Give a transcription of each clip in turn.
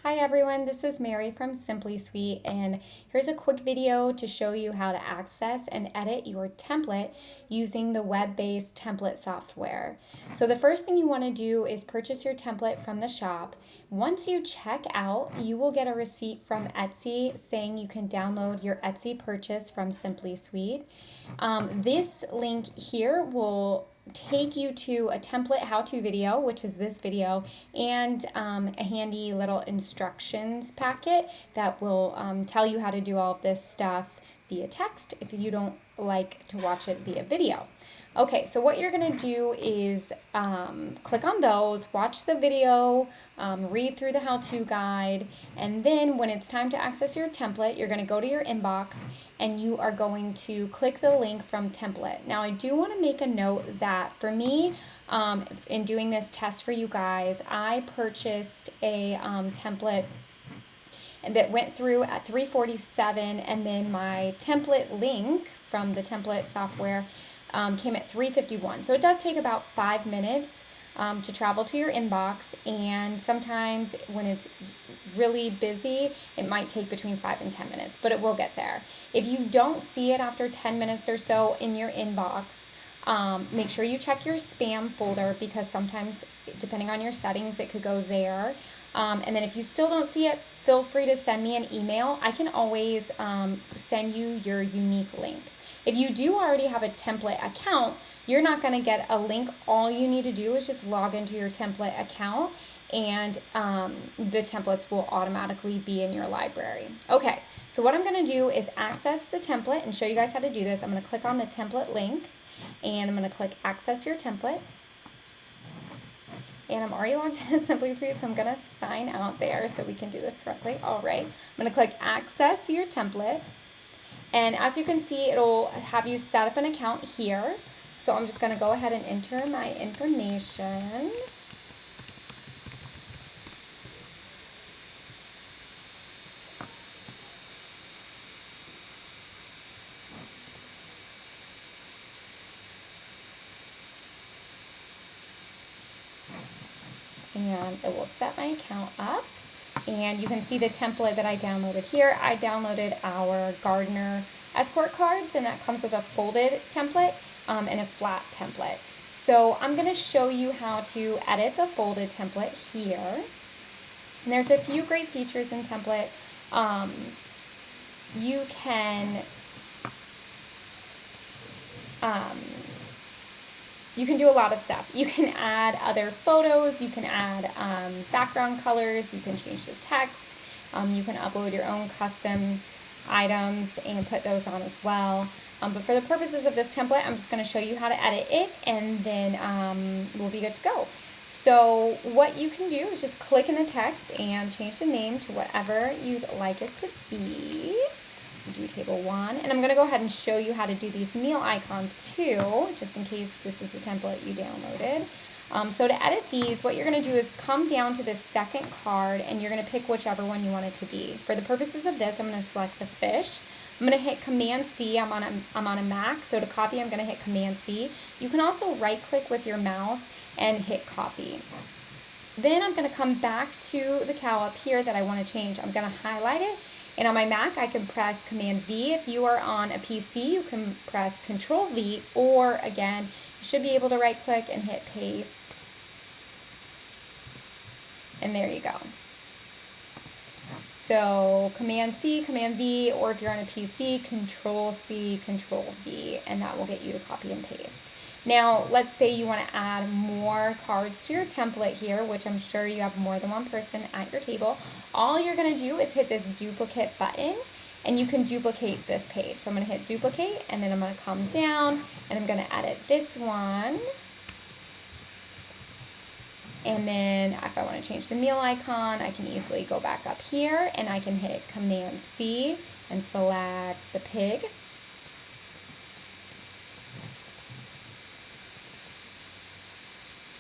Hi everyone, this is Mary from Simply Sweet, and here's a quick video to show you how to access and edit your template using the web-based template software. So the first thing you want to do is purchase your template from the shop. Once you check out, you will get a receipt from Etsy saying you can download your Etsy purchase from Simply Sweet. This link here will take you to a template how-to video, which is this video, and a handy little instructions packet that will tell you how to do all of this stuff via text if you don't like to watch it via video. Okay, so what you're going to do is click on those, watch the video, read through the how-to guide, and then when it's time to access your template, you're going to go to your inbox and you are going to click the link from Templett. Now, I do want to make a note that for me, in doing this test for you guys, I purchased a template that went through at 347, and then my template link from the template software came at 351. So it does take about 5 minutes to travel to your inbox, and sometimes when it's really busy, it might take between 5 and 10 minutes, but it will get there. If you don't see it after 10 minutes or so in your inbox, make sure you check your spam folder, because sometimes, depending on your settings, it could go there. And then if you still don't see it, feel free to send me an email. I can always send you your unique link. If you do already have a template account, you're not going to get a link. All you need to do is just log into your template account, and the templates will automatically be in your library. Okay, so what I'm going to do is access the template and show you guys how to do this. I'm going to click on the template link, and I'm going to click access your template. And I'm already logged into Simply Sweet, so I'm going to sign out there so we can do this correctly. All right, I'm going to click access your template. And as you can see, it'll have you set up an account here. So I'm just going to go ahead and enter my information. And it will set my account up. And you can see the template that I downloaded here. I downloaded our Gardener escort cards, and that comes with a folded template and a flat template. So I'm going to show you how to edit the folded template here. And there's a few great features in Templett. You can do a lot of stuff. You can add other photos, you can add background colors, you can change the text, you can upload your own custom items and put those on as well. But for the purposes of this template, I'm just going to show you how to edit it, and then we'll be good to go. So what you can do is just click in the text and change the name to whatever you'd like it to be. Do table 1, and I'm going to go ahead and show you how to do these meal icons too, just in case this is the template you downloaded. So to edit these, what you're going to do is come down to the second card, and you're going to pick whichever one you want it to be. For the purposes of this, I'm going to select the fish. I'm going to hit Command C. I'm on a Mac, so to copy, I'm going to hit Command C. You can also right click with your mouse and hit copy. Then I'm going to come back to the cow up here that I want to change. I'm going to highlight it. And on my Mac, I can press Command V. If you are on a PC, you can press Control V, or again, you should be able to right click and hit paste. And there you go. So Command C, Command V, or if you're on a PC, Control C, Control V, and that will get you to copy and paste. Now, let's say you want to add more cards to your template here, which I'm sure you have more than one person at your table. All you're going to do is hit this duplicate button, and you can duplicate this page. So I'm going to hit duplicate, and then I'm going to come down, and I'm going to edit this one. And then if I want to change the meal icon, I can easily go back up here, and I can hit Command C and select the pig.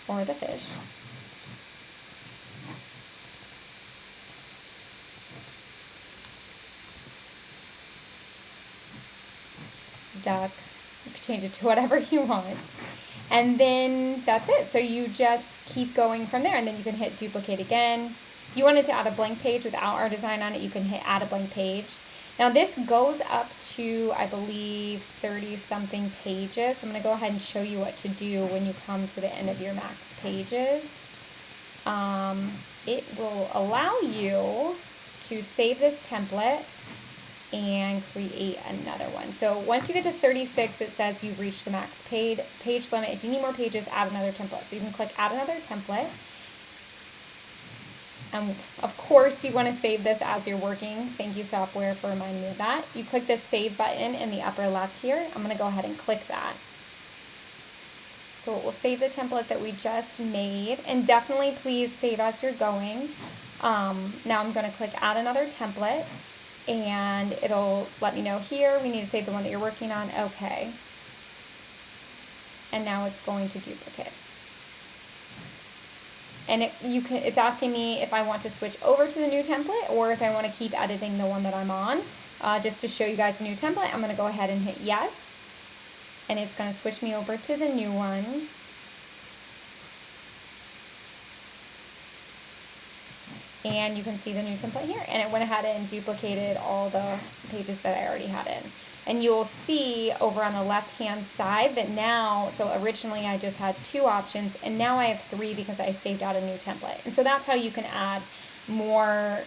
Or the fish. Duck. You can change it to whatever you want. And then that's it. So you just keep going from there, and then you can hit duplicate again. If you wanted to add a blank page without our design on it, you can hit add a blank page. Now this goes up to, I believe, 30 something pages. I'm going to go ahead and show you what to do when you come to the end of your max pages. It will allow you to save this template and create another one. So once you get to 36, it says you've reached the max page limit. If you need more pages, add another template. So you can click add another template. Of course, you want to save this as you're working. Thank you, software, for reminding me of that. You click this save button in the upper left here. I'm going to go ahead and click that. So it will save the template that we just made. And definitely please save as you're going. Now I'm going to click add another template. And it'll let me know here, we need to save the one that you're working on. Okay. And now it's going to duplicate. And it's asking me if I want to switch over to the new template or if I want to keep editing the one that I'm on. Just to show you guys the new template, I'm going to go ahead and hit yes. And it's going to switch me over to the new one. And you can see the new template here. And it went ahead and duplicated all the pages that I already had in. And you'll see over on the left-hand side that now, so originally I just had 2 options, and now I have 3 because I saved out a new template. And so that's how you can add more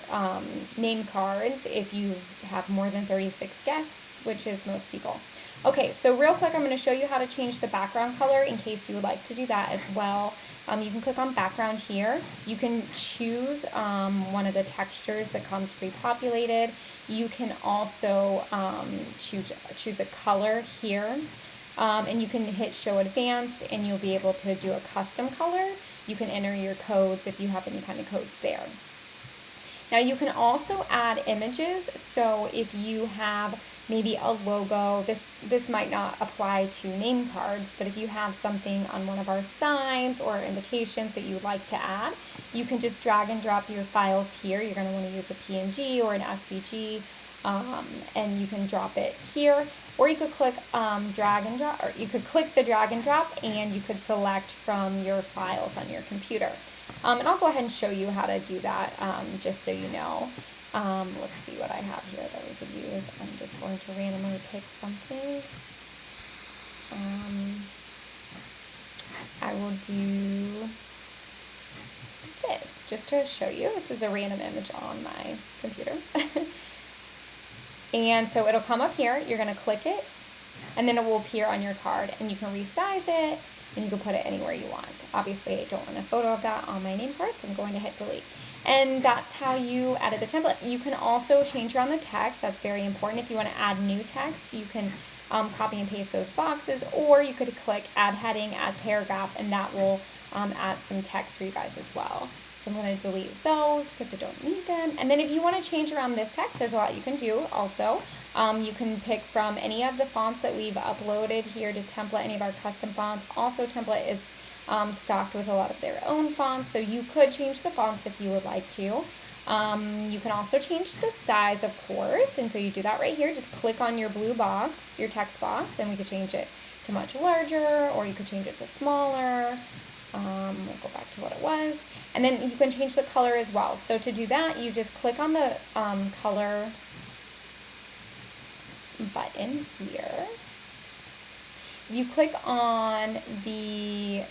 name cards if you have more than 36 guests, which is most people. Okay, so real quick, I'm going to show you how to change the background color in case you would like to do that as well. You can click on background here. You can choose one of the textures that comes pre-populated. You can also choose a color here. And you can hit show advanced and you'll be able to do a custom color. You can enter your codes if you have any kind of codes there. Now you can also add images. So if you have maybe a logo, this might not apply to name cards, but if you have something on one of our signs or invitations that you would like to add, you can just drag and drop your files here. You're going to want to use a PNG or an SVG, and you can drop it here, or you could click drag and drop, or you could click the drag and drop, and you could select from your files on your computer. And I'll go ahead and show you how to do that, just so you know. Let's see what I have here that we could use. I'm just going to randomly pick something. I will do this just to show you. This is a random image on my computer. And so it'll come up here. You're going to click it, and then it will appear on your card, and you can resize it, and you can put it anywhere you want. Obviously, I don't want a photo of that on my name card, so I'm going to hit delete. And that's how you edit the template. You can also change around the text. That's very important. If you want to add new text, you can copy and paste those boxes, or you could click add heading, add paragraph, and that will add some text for you guys as well. So I'm going to delete those because I don't need them. And then if you want to change around this text, there's a lot you can do also. You can pick from any of the fonts that we've uploaded here to Templett, any of our custom fonts. Also, Templett is stocked with a lot of their own fonts, so you could change the fonts if you would like to. You can also change the size, of course, and so you do that right here. Just click on your blue box, your text box, and we could change it to much larger, or you could change it to smaller. We'll go back to what it was. And then you can change the color as well. So to do that, you just click on the color button here. If you click on the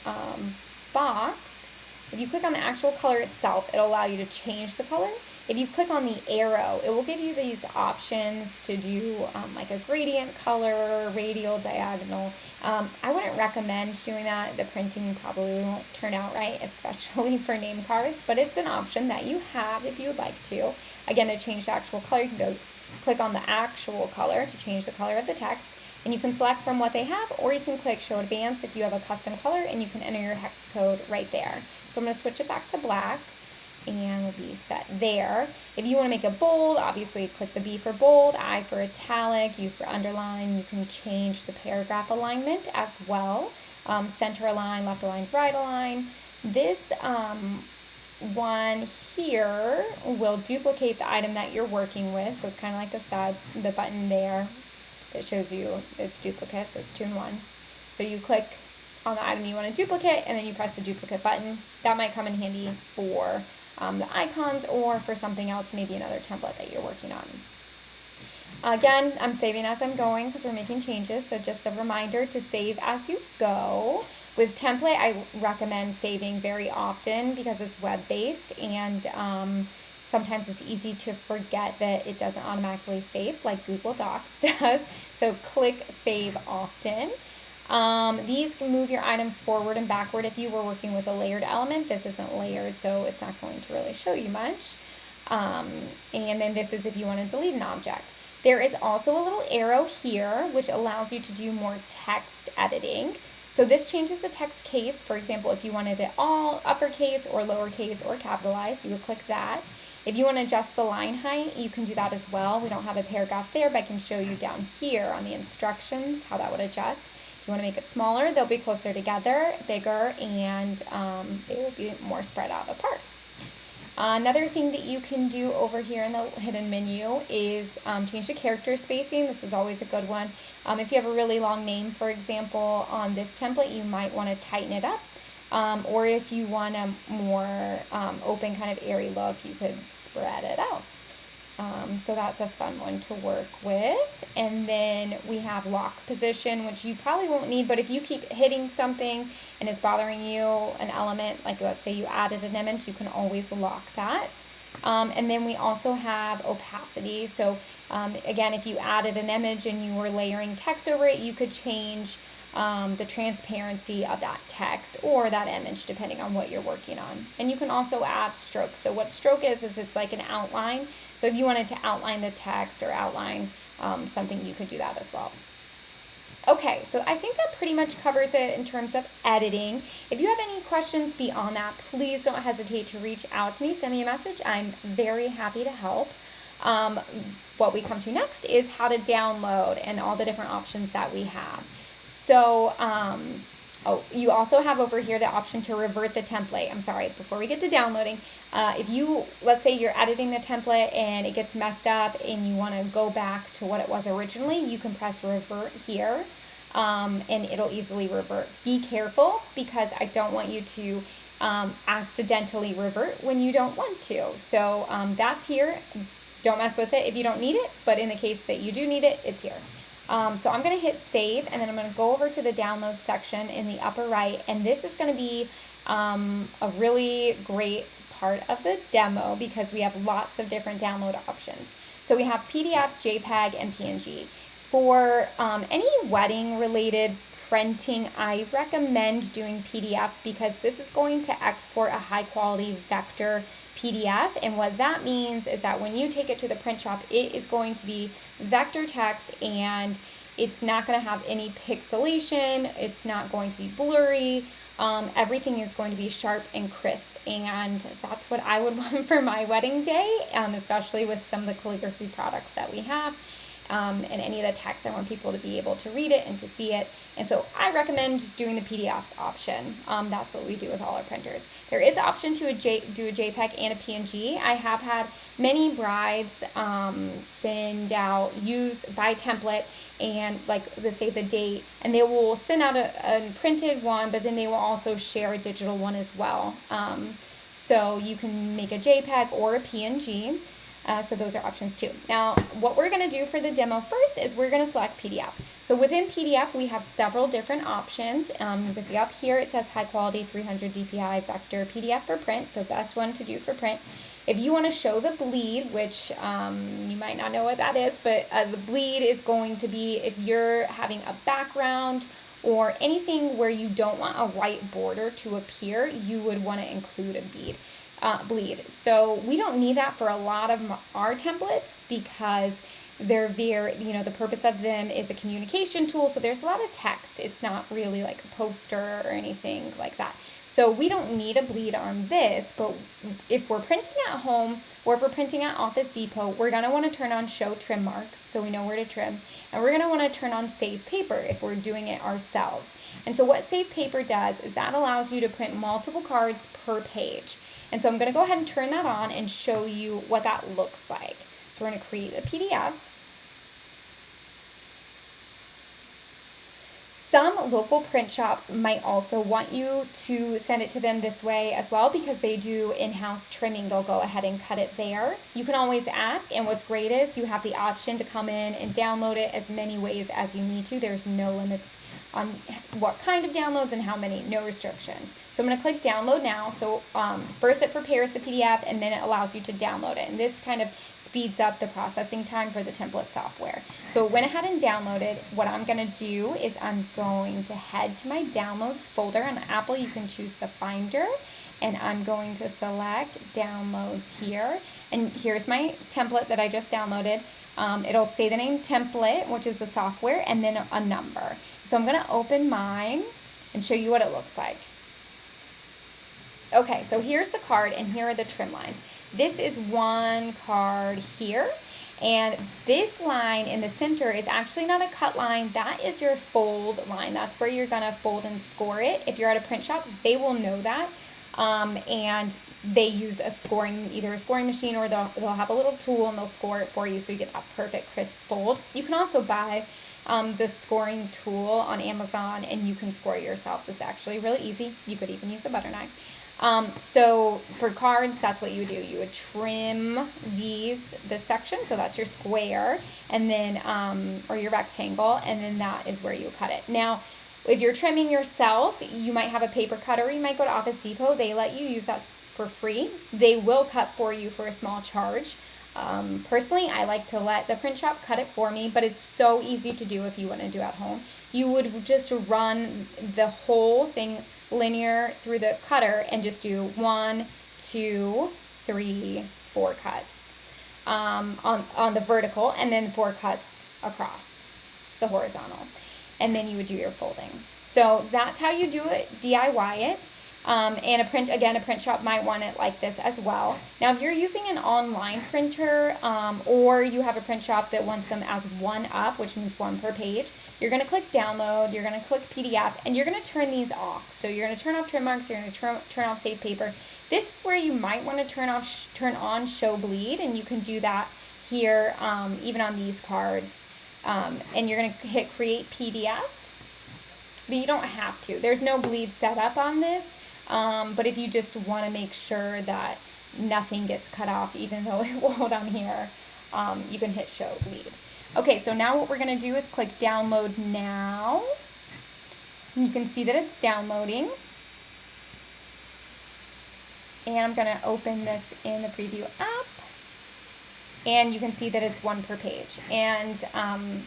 box, if you click on the actual color itself, it'll allow you to change the color. If you click on the arrow, it will give you these options to do like a gradient color, radial, diagonal. I wouldn't recommend doing that. The printing probably won't turn out right, especially for name cards, but it's an option that you have if you would like to. Again, to change the actual color, you can go click on the actual color to change the color of the text, and you can select from what they have, or you can click show advanced if you have a custom color, and you can enter your hex code right there. So I'm going to switch it back to black, and we'll be set there. If you want to make it bold, obviously click the B for bold, I for italic, U for underline. You can change the paragraph alignment as well. Center align, left align, right align. This one here will duplicate the item that you're working with. So it's kind of like the button there that shows you its duplicate. So it's 2 in 1. So you click on the item you want to duplicate, and then you press the duplicate button. That might come in handy for the icons or for something else, maybe another template that you're working on. Again, I'm saving as I'm going because we're making changes, so just a reminder to save as you go. With Template, I recommend saving very often because it's web-based, and sometimes it's easy to forget that it doesn't automatically save like Google Docs does. So click Save Often. These can move your items forward and backward. If you were working with a layered element, this isn't layered, so it's not going to really show you much. And then this is if you want to delete an object. There is also a little arrow here which allows you to do more text editing. So this changes the text case. For example, if you wanted it all uppercase or lowercase or capitalized, you would click that. If you want to adjust the line height, you can do that as well. We don't have a paragraph there, but I can show you down here on the instructions how that would adjust. If you want to make it smaller, they'll be closer together, bigger, and they will be more spread out apart. Another thing that you can do over here in the hidden menu is change the character spacing. This is always a good one. If you have a really long name, for example, on this template, you might want to tighten it up. Or if you want a more open kind of airy look, you could spread it out. So that's a fun one to work with. And then we have lock position, which you probably won't need, but if you keep hitting something and it's bothering you, an element, like let's say you added an image, you can always lock that. And then we also have opacity. So again, if you added an image and you were layering text over it, you could change the transparency of that text or that image depending on what you're working on. And you can also add stroke. So what stroke is it's like an outline. So if you wanted to outline the text or outline something, you could do that as well. Okay, so I think that pretty much covers it in terms of editing. If you have any questions beyond that, please don't hesitate to reach out to me, send me a message. I'm very happy to help. What we come to next is how to download and all the different options that we have. So, you also have over here the option to revert the template. I'm sorry, before we get to downloading, if you, let's say you're editing the template and it gets messed up and you want to go back to what it was originally, you can press revert here, and it'll easily revert. Be careful because I don't want you to accidentally revert when you don't want to. So that's here. Don't mess with it if you don't need it, but in the case that you do need it, it's here. So I'm going to hit save, and then I'm going to go over to the download section in the upper right, and this is going to be a really great part of the demo because we have lots of different download options. So we have PDF, JPEG, and PNG. For any wedding related printing, I recommend doing PDF because this is going to export a high quality vector PDF, and what that means is that when you take it to the print shop, it is going to be vector text and it's not going to have any pixelation, it's not going to be blurry, everything is going to be sharp and crisp, and that's what I would want for my wedding day, especially with some of the calligraphy products that we have. And any of the text, I want people to be able to read it and to see it. And so I recommend doing the PDF option. That's what we do with all our printers. There is an option to do a JPEG and a PNG. I have had many brides send out, buy Template and like let's say the date, and they will send out a printed one, but then they will also share a digital one as well. So you can make a JPEG or a PNG. So those are options too. Now, what we're going to do for the demo first is we're going to select PDF. So within PDF, we have several different options. You can see up here, it says high quality 300 DPI vector PDF for print. So best one to do for print. If you want to show the bleed, which you might not know what that is, but the bleed is going to be if you're having a background or anything where you don't want a white border to appear, you would want to include a bleed. So we don't need that for a lot of our templates because they're very, the purpose of them is a communication tool. So there's a lot of text. It's not really like a poster or anything like that. So we don't need a bleed on this, but if we're printing at home or if we're printing at Office Depot, we're going to want to turn on show trim marks so we know where to trim. And we're going to want to turn on save paper if we're doing it ourselves. And so what save paper does is that allows you to print multiple cards per page. And so I'm going to go ahead and turn that on and show you what that looks like. So we're going to create a PDF. Some local print shops might also want you to send it to them this way as well because they do in-house trimming. They'll go ahead and cut it there. You can always ask, and what's great is you have the option to come in and download it as many ways as you need to. There's no limits on what kind of downloads and how many, no restrictions. So I'm going to click download now. So first it prepares the PDF and then it allows you to download it. And this kind of speeds up the processing time for the Templett software. So it went ahead and downloaded. What I'm going to do is I'm going to head to my downloads folder. On Apple, you can choose the Finder. And I'm going to select downloads here. And here's my template that I just downloaded. It'll say the name Templett, which is the software, and then a number. So I'm going to open mine and show you what it looks like. Okay, so here's the card and here are the trim lines. This is one card here. And this line in the center is actually not a cut line. That is your fold line. That's where you're going to fold and score it. If you're at a print shop, they will know that. And they use either a scoring machine or they'll have a little tool and they'll score it for you so you get that perfect crisp fold. You can also buy the scoring tool on Amazon and you can score it yourself. So it's actually really easy. You could even use a butter knife. So for cards, that's what you would do. You would trim this section, so that's your square, and then, or your rectangle, and then that is where you would cut it. Now, if you're trimming yourself, you might have a paper cutter, or you might go to Office Depot. They let you use that for free. They will cut for you for a small charge. Personally, I like to let the print shop cut it for me, but it's so easy to do if you want to do at home. You would just run the whole thing linear through the cutter and just do 1, 2, 3, 4 cuts on the vertical, and then 4 cuts across the horizontal. And then you would do your folding. So that's how you do it, DIY it. And a print shop might want it like this as well. Now, if you're using an online printer, or you have a print shop that wants them as one up, which means one per page, you're going to click download, you're going to click PDF, and you're going to turn these off. So you're going to turn off trim marks, you're going to turn off save paper. This is where you might want to turn on show bleed, and you can do that here, even on these cards. And you're going to hit create PDF, but you don't have to. There's no bleed set up on this. But if you just want to make sure that nothing gets cut off, even though it won't on here, you can hit show bleed. Okay, so now what we're going to do is click download now. And you can see that it's downloading. And I'm going to open this in the preview app. And you can see that it's 1 per page. And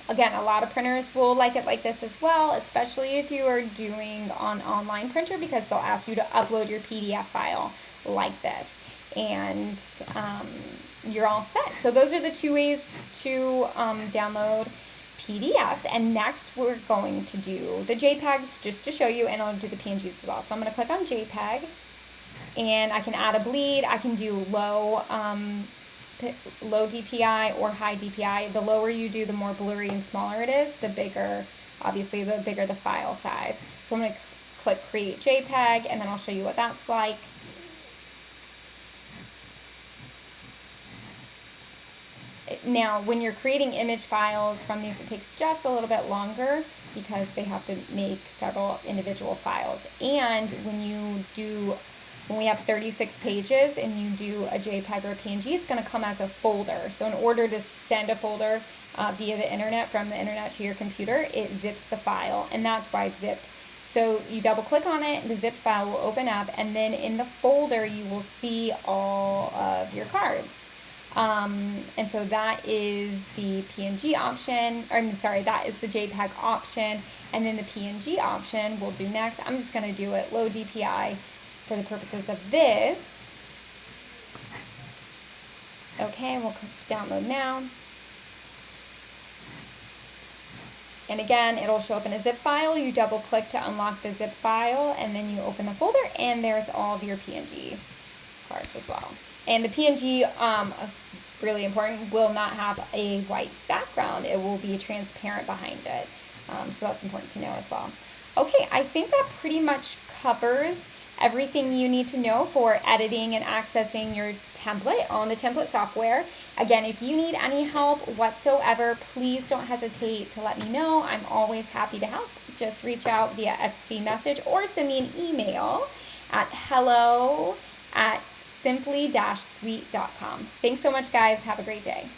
again, a lot of printers will like it like this as well, especially if you are doing on online printer, because they'll ask you to upload your PDF file like this. And you're all set. So those are the 2 ways to download PDFs. And next we're going to do the JPEGs just to show you, and I'll do the PNGs as well. So I'm going to click on JPEG, and I can add a bleed. I can do low DPI or high DPI. The lower you do, the more blurry and smaller it is, the bigger, obviously, the bigger the file size. So I'm going to click create JPEG, and then I'll show you what that's like. Now, when you're creating image files from these, it takes just a little bit longer because they have to make several individual files. And when we have 36 pages and you do a JPEG or a PNG, it's going to come as a folder. So in order to send a folder via the internet, from the internet to your computer, it zips the file, and that's why it's zipped. So you double click on it, the zip file will open up, and then in the folder you will see all of your cards. And so that is the PNG option, or I'm sorry, that is the JPEG option, and then the PNG option we'll do next. I'm just going to do it low DPI for the purposes of this. Okay, we'll click download now. And again, it'll show up in a zip file. You double click to unlock the zip file, and then you open the folder, and there's all of your PNG cards as well. And the PNG, really important, will not have a white background. It will be transparent behind it. So that's important to know as well. Okay, I think that pretty much covers everything you need to know for editing and accessing your template on the Templett software. Again, if you need any help whatsoever, please don't hesitate to let me know. I'm always happy to help. Just reach out via Etsy message or send me an email at hello@simply-sweet.com. Thanks so much, guys. Have a great day.